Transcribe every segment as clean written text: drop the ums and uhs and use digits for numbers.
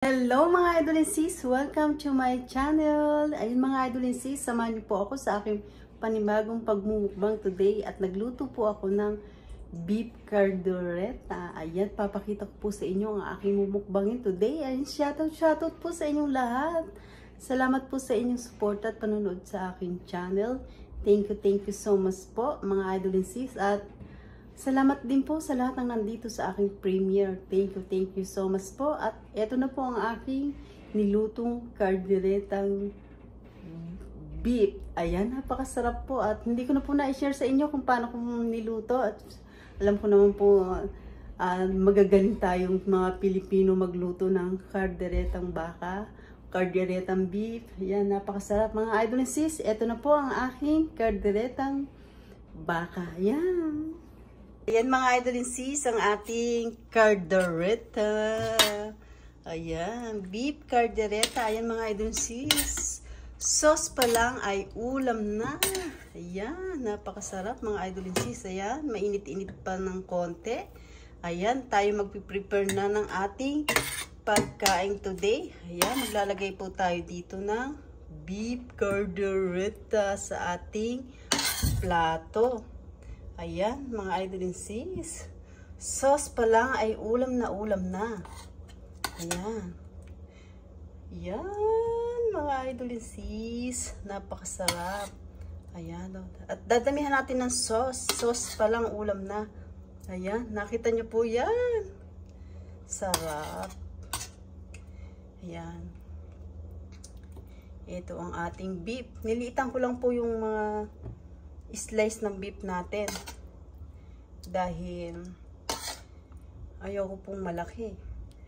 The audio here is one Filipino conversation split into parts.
Hello mga idol and sis! Welcome to my channel! Ayun mga idol and sis, samahan niyo po ako sa aking panibagong pagmumukbang today at nagluto po ako ng beef caldereta. Ayan, papakita ko po sa inyo ang aking mumukbangin today. Ayun, shoutout po sa inyong lahat. Salamat po sa inyong support at panonood sa aking channel. Thank you so much po mga idol and sis, at salamat din po sa lahat ng nandito sa aking premiere. Thank you so much po. At eto na po ang aking nilutong calderetang beef. Ayan, napakasarap po. At hindi ko na po na-share sa inyo kung paano ko niluto. At alam ko naman po, magagaling tayong mga Pilipino magluto ng calderetang baka, calderetang beef. Ayan, napakasarap mga idol and sis. Eto na po ang aking calderetang baka. Ayan. Ayan mga idol and sis, ang ating caldereta. Ayan, beef caldereta. Ayan mga idol and sis. Sauce pa lang ay ulam na. Ayan, napakasarap mga idol and sis. Ayan, mainit-init pa ng konti. Ayan, tayo magpiprepare na ng ating pagkain today. Ayan, maglalagay po tayo dito ng beef caldereta sa ating plato. Ayan, mga idol and sis. Sauce pa lang ay ulam na. Ayan. Ayan, mga idol and sis. Napakasarap. Ayan. At dadamihan natin ng sauce. Sauce pa lang ulam na. Ayan, nakita nyo po yan. Sarap. Ayan. Ito ang ating beef. Niliitan ko lang po yung mga slice ng beef natin dahil ayoko pong malaki.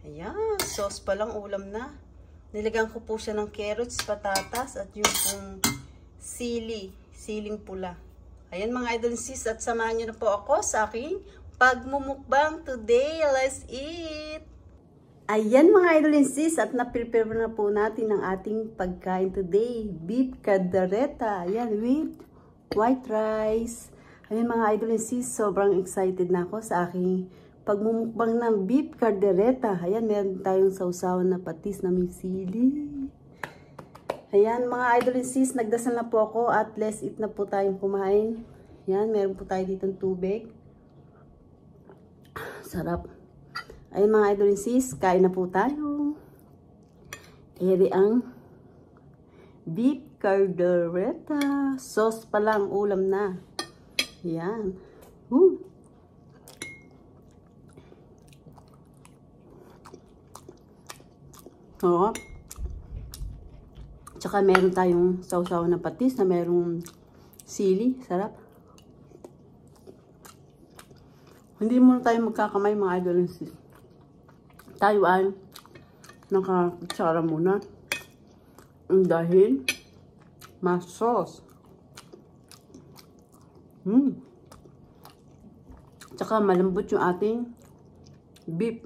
Ayan, sauce pa lang ulam na. Nilagyan ko po siya ng carrots, patatas at yung pong siling pula. Ayan mga idol sis, at samahan nyo na po ako sa aking pagmumukbang today. Let's eat! Ayan mga idol sis, at na-prepare na po natin ang ating pagkain today. Beef caldereta. Ayan, with white rice. Ayun mga idol and sis, sobrang excited na ako sa aking pagmumukbang ng beef caldereta. Ayan, meron tayong sausawan na patis na may sili. Ayan mga idol and sis, nagdasal na po ako at let's eat na po tayong kumain. Ayan, meron po tayo dito ng tubig. Sarap. Ayun mga idol and sis, kain na po tayo. Eri ang beef caldereta. Sauce pa lang, ulam na. Yan. Oo. Tsaka meron tayong sausaw na patis na merong sili. Sarap. Hindi muna tayo magkakamay mga idol and sis. Tayo ay nakakutsara muna. Dahil mas sauce. Tsaka malambot yung ating beef.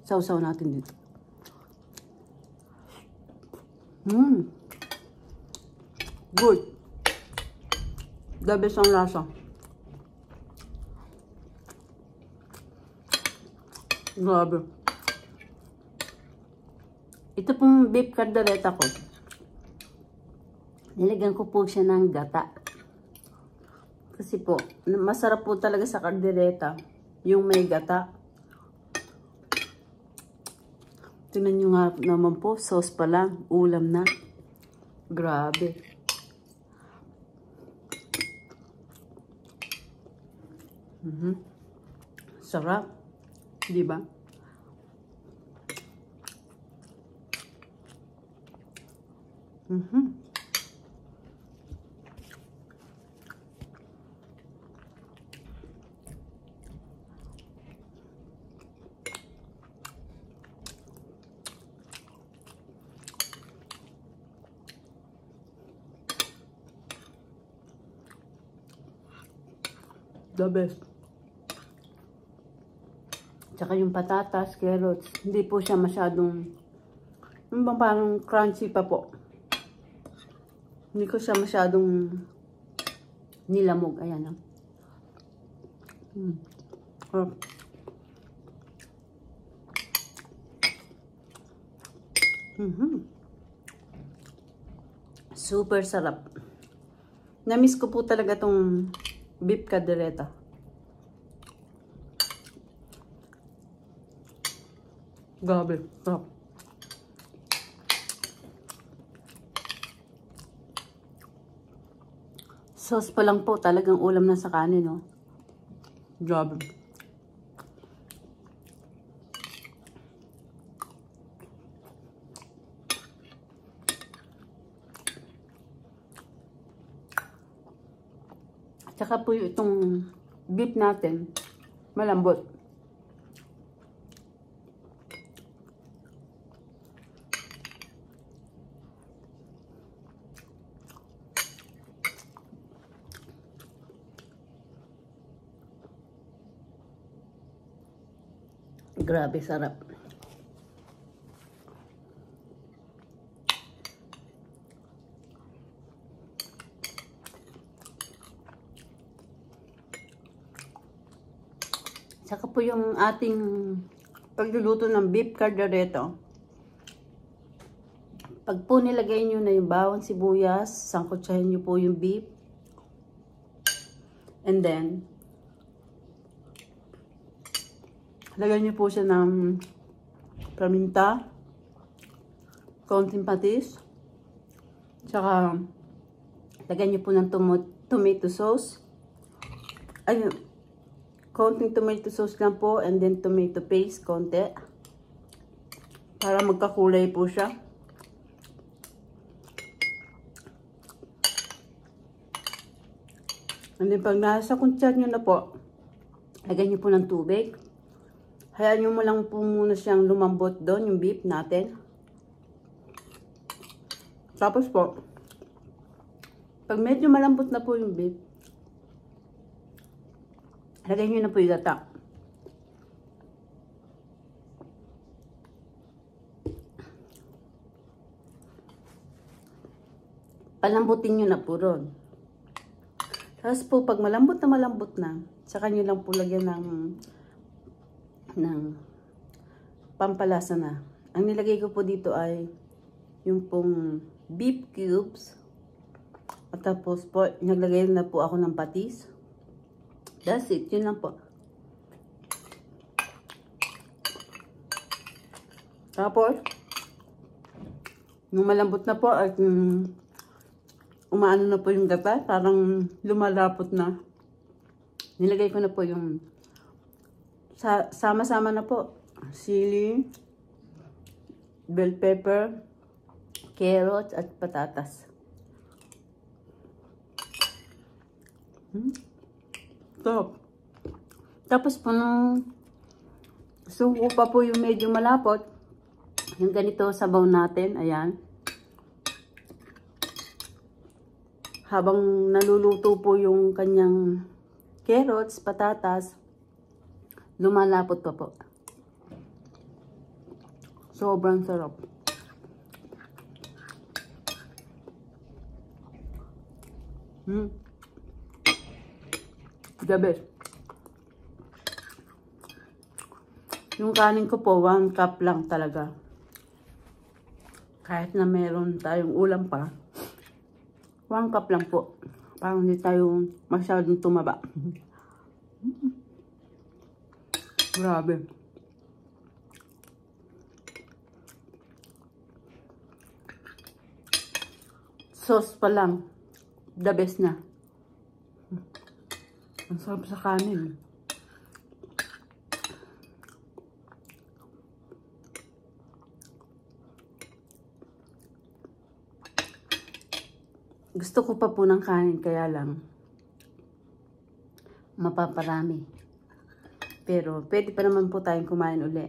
Sausaw natin dito. Good. The best ang lasa. Grabe. Ito pong beef caldereta ko. Nilagyan ko po siya ng gata. Kasi po, masarap po talaga sa caldereta yung may gata. Tingnan nyo nga naman po, sauce pa lang, ulam na. Grabe. Sarap. Diba? The best. Tsaka yung patatas, carrots, hindi po siya masyadong, parang crunchy pa po. Hindi ko siya masyadong nilamog. Ayan. Super sarap. Namiss ko po talaga tong beef caldereta. Grabe, sarap. Sauce pa lang po, talagang ulam na sa kanin, no? Grabe. Tsaka po itong beef natin, malambot. Grabe, sarap. Saka po yung ating pagluluto ng beef caldereta. Pag po nilagay nyo na yung bawang sibuyas, sangkutsahin nyo po yung beef. And then, lagyan nyo po siya ng paminta, konting patis, tsaka lagyan nyo po ng tomato sauce. Ayun, konting tomato sauce lang po, and then tomato paste, konti. Para magkakulay po siya. And then pag nasa kutsar nyo na po, lagyan nyo po ng tubig. Hayaan nyo mo lang po muna siyang lumambot doon, yung beef natin. Tapos po, pag medyo malambot na po yung beef, lagay nyo na po yung gata. Palambutin nyo na po ron. Tapos po, pag malambot na, saka nyo lang po lagyan ng pampalasa na. Ang nilagay ko po dito ay yung pong beef cubes. At tapos po, naglagay na po ako ng patis. That's it. Yun lang po. Tapos, nung malambot na po at umaano na po yung gata, parang lumalapot na. Nilagay ko na po yung sama-sama na po. Sili, bell pepper, carrots, at patatas. Top. Tapos po nung suko pa po yung medyo malapot, yung ganito sabaw natin, ayan. Habang naluluto po yung kanyang carrots, patatas, lumalapot pa po. Sobrang sarap. The best. Yung kanin ko po, 1 cup lang talaga. Kahit na meron tayong ulam pa, 1 cup lang po. Parang hindi tayo masyadong tumaba. Grabe. Sauce pa lang. The best na. Ang sarap sa kanin. Gusto ko pa po ng kanin, kaya lang mapaparami. Pero pwede pa naman po tayong kumain uli.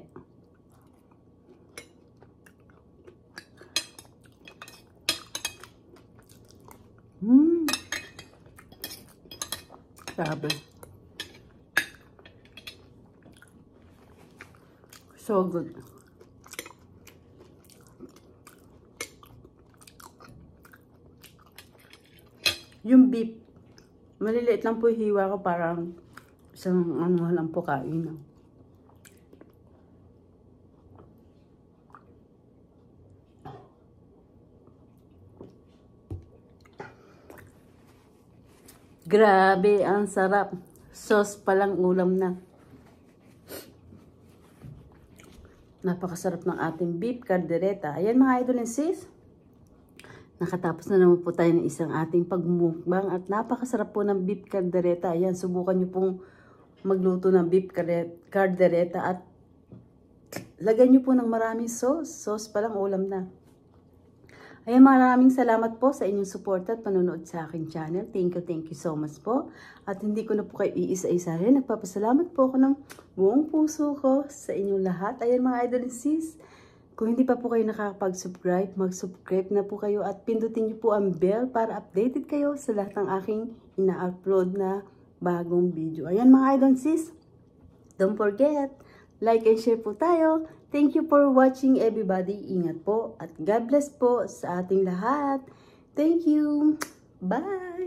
Grabe. So good. Yung beef, maliliit lang po yung hiwa ko, parang isang ano lang po kain. Grabe, ang sarap. Sauce pa lang ulam na. Napakasarap ng ating beef caldereta. Ayan mga idol and sis. Nakatapos na naman po tayo ng isang ating pagmumukbang at napakasarap po ng beef caldereta. Ayan, subukan nyo pong magluto ng beef caldereta at lagyan nyo po ng maraming sauce. Sauce pa lang ulam na. Ayan, maraming salamat po sa inyong support at panonood sa aking channel. Thank you so much po. At hindi ko na po kayo iisa-isa rin. Nagpapasalamat po ako ng buong puso ko sa inyong lahat. Ayan mga idol and sis, kung hindi pa po kayo nakakapag-subscribe, mag-subscribe na po kayo at pindutin niyo po ang bell para updated kayo sa lahat ng aking ina-upload na bagong video. Ayan mga idol and sis, don't forget, like and share po tayo. Thank you for watching everybody. Ingat po at God bless po sa ating lahat. Thank you. Bye!